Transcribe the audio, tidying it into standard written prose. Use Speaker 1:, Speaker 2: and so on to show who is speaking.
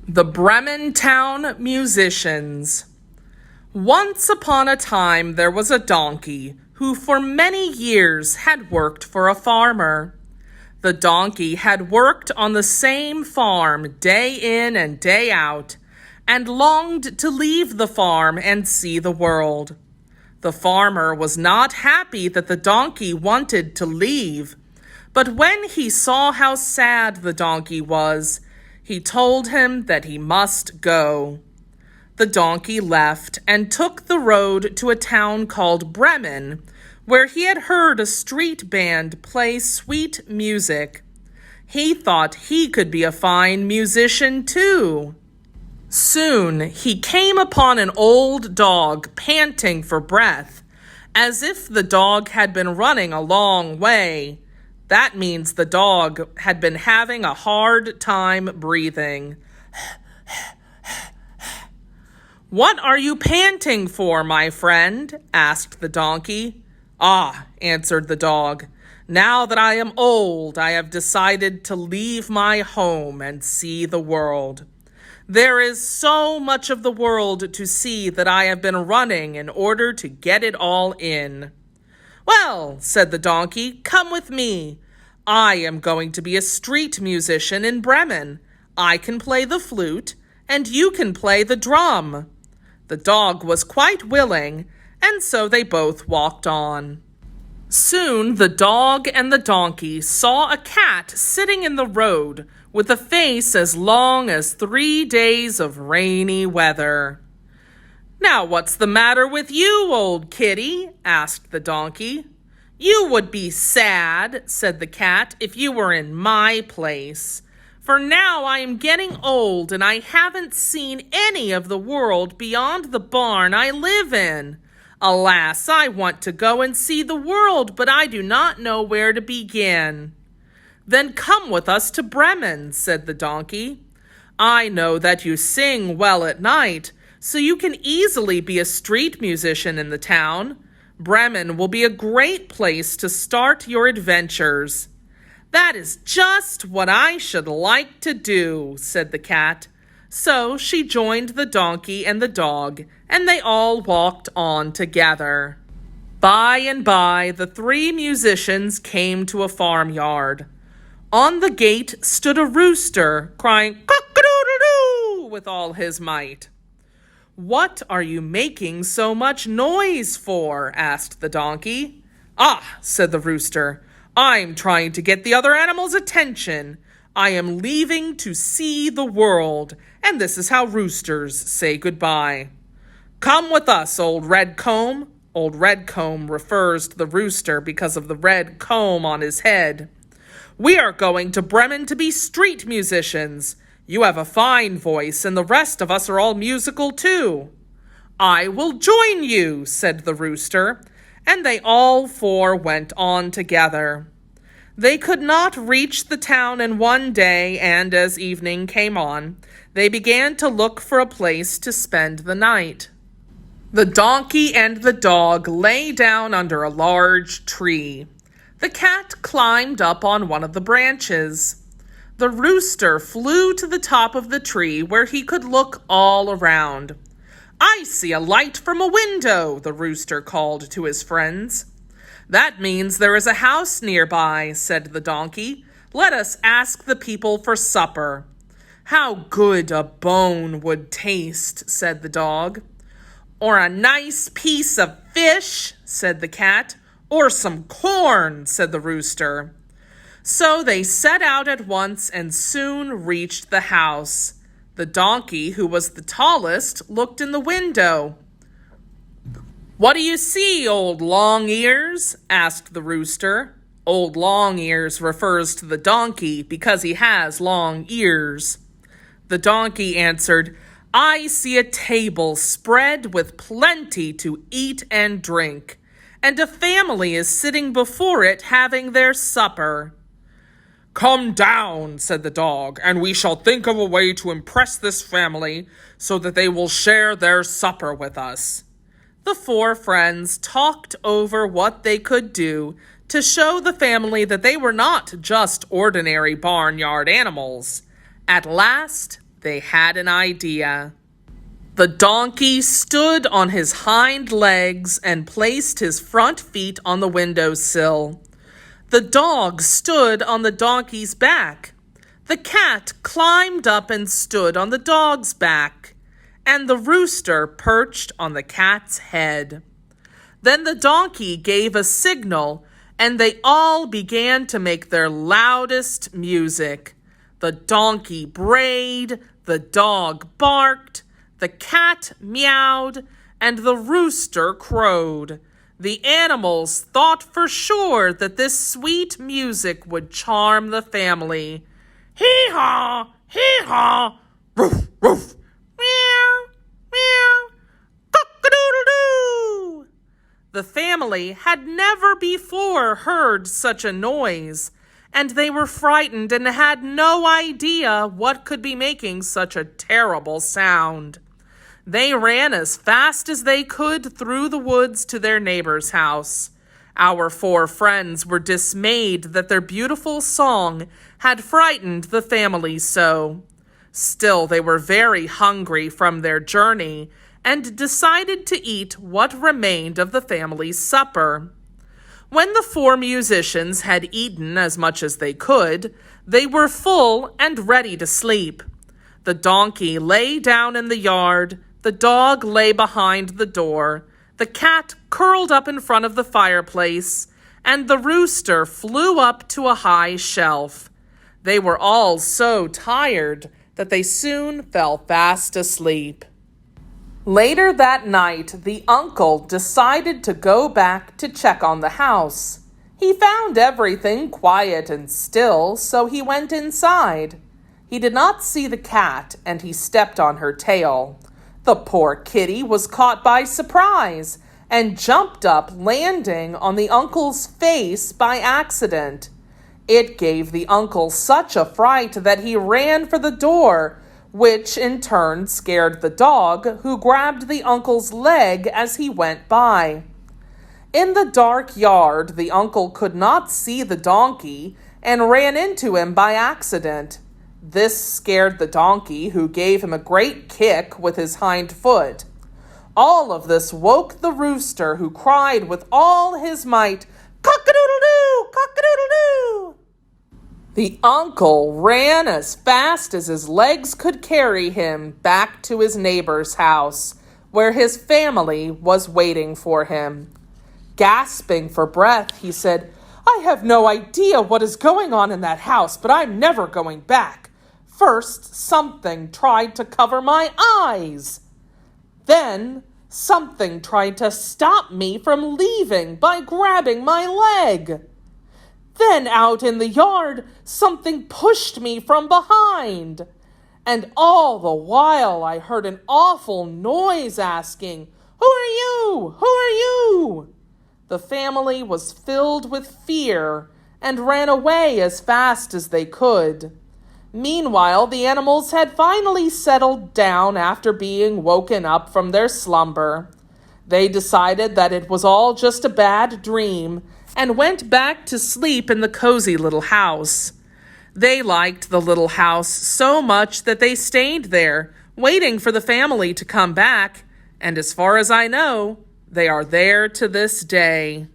Speaker 1: The Bremen Town Musicians. Once upon a time there was a donkey who for many years had worked for a farmer. The donkey had worked on the same farm day in and day out, and longed to leave the farm and see the world. The farmer was not happy that the donkey wanted to leave, but when he saw how sad the donkey was, he told him that he must go. The donkey left and took the road to a town called Bremen, where he had heard a street band play sweet music. He thought he could be a fine musician too. Soon he came upon an old dog panting for breath, as if the dog had been running a long way. That means the dog had been having a hard time breathing. "What are you panting for, my friend?" asked the donkey. "Ah," answered the dog, "now that I am old, I have decided to leave my home and see the world. There is so much of the world to see that I have been running in order to get it all in." "Well," said the donkey, "come with me. I am going to be a street musician in Bremen. I can play the flute, and you can play the drum." The dog was quite willing, and so they both walked on. Soon the dog and the donkey saw a cat sitting in the road with a face as long as 3 days of rainy weather. "Now what's the matter with you, old kitty?" asked the donkey. "You would be sad," said the cat, "if you were in my place. For now I am getting old and I haven't seen any of the world beyond the barn I live in. Alas, I want to go and see the world, but I do not know where to begin." "Then come with us to Bremen," said the donkey. "I know that you sing well at night, so you can easily be a street musician in the town. Bremen will be a great place to start your adventures." "That is just what I should like to do," said the cat. So she joined the donkey and the dog, and they all walked on together. By and by, the 3 musicians came to a farmyard. On the gate stood a rooster, crying "cock-a-doodle-doo" with all his might. "What are you making so much noise for?" asked the donkey. "Ah," said the rooster, "I'm trying to get the other animals' attention. I am leaving to see the world, and this is how roosters say goodbye. Come with us, old Redcomb." Old Redcomb refers to the rooster because of the red comb on his head. "We are going to Bremen to be street musicians. You have a fine voice, and the rest of us are all musical too." "I will join you," said the rooster, and they all 4 went on together. They could not reach the town in one day, and as evening came on, they began to look for a place to spend the night. The donkey and the dog lay down under a large tree. The cat climbed up on one of the branches. The rooster flew to the top of the tree where he could look all around. "I see a light from a window," the rooster called to his friends. "That means there is a house nearby," said the donkey. "Let us ask the people for supper." "How good a bone would taste," said the dog. "Or a nice piece of fish," said the cat. "Or some corn," said the rooster. So they set out at once and soon reached the house. The donkey, who was the tallest, looked in the window. "What do you see, old Long-Ears?" asked the rooster. Old Long-Ears refers to the donkey because he has long ears. The donkey answered, "I see a table spread with plenty to eat and drink, and a family is sitting before it having their supper." "Come down," said the dog, "and we shall think of a way to impress this family so that they will share their supper with us." The 4 friends talked over what they could do to show the family that they were not just ordinary barnyard animals. At last, they had an idea. The donkey stood on his hind legs and placed his front feet on the windowsill. The dog stood on the donkey's back. The cat climbed up and stood on the dog's back, and the rooster perched on the cat's head. Then the donkey gave a signal, and they all began to make their loudest music. The donkey brayed, the dog barked, the cat meowed, and the rooster crowed. The animals thought for sure that this sweet music would charm the family. Hee-haw, hee-haw, roof, roof, meow, meow, cock-a-doodle-doo. The family had never before heard such a noise, and they were frightened and had no idea what could be making such a terrible sound. They ran as fast as they could through the woods to their neighbor's house. Our 4 friends were dismayed that their beautiful song had frightened the family so. Still, they were very hungry from their journey and decided to eat what remained of the family's supper. When the 4 musicians had eaten as much as they could, they were full and ready to sleep. The donkey lay down in the yard, the dog lay behind the door, the cat curled up in front of the fireplace, and the rooster flew up to a high shelf. They were all so tired that they soon fell fast asleep. Later that night, the uncle decided to go back to check on the house. He found everything quiet and still, so he went inside. He did not see the cat, and he stepped on her tail. The poor kitty was caught by surprise and jumped up, landing on the uncle's face by accident. It gave the uncle such a fright that he ran for the door, which in turn scared the dog, who grabbed the uncle's leg as he went by. In the dark yard, the uncle could not see the donkey and ran into him by accident. This scared the donkey, who gave him a great kick with his hind foot. All of this woke the rooster, who cried with all his might, "Cock-a-doodle-doo! Cock-a-doodle-doo!" The uncle ran as fast as his legs could carry him back to his neighbor's house, where his family was waiting for him. Gasping for breath, he said, "I have no idea what is going on in that house, but I'm never going back. First, something tried to cover my eyes. Then, something tried to stop me from leaving by grabbing my leg. Then out in the yard, something pushed me from behind. And all the while I heard an awful noise asking, 'Who are you? Who are you?' The family was filled with fear and ran away as fast as they could. Meanwhile, the animals had finally settled down after being woken up from their slumber. They decided that it was all just a bad dream and went back to sleep in the cozy little house. They liked the little house so much that they stayed there, waiting for the family to come back, and as far as I know, they are there to this day.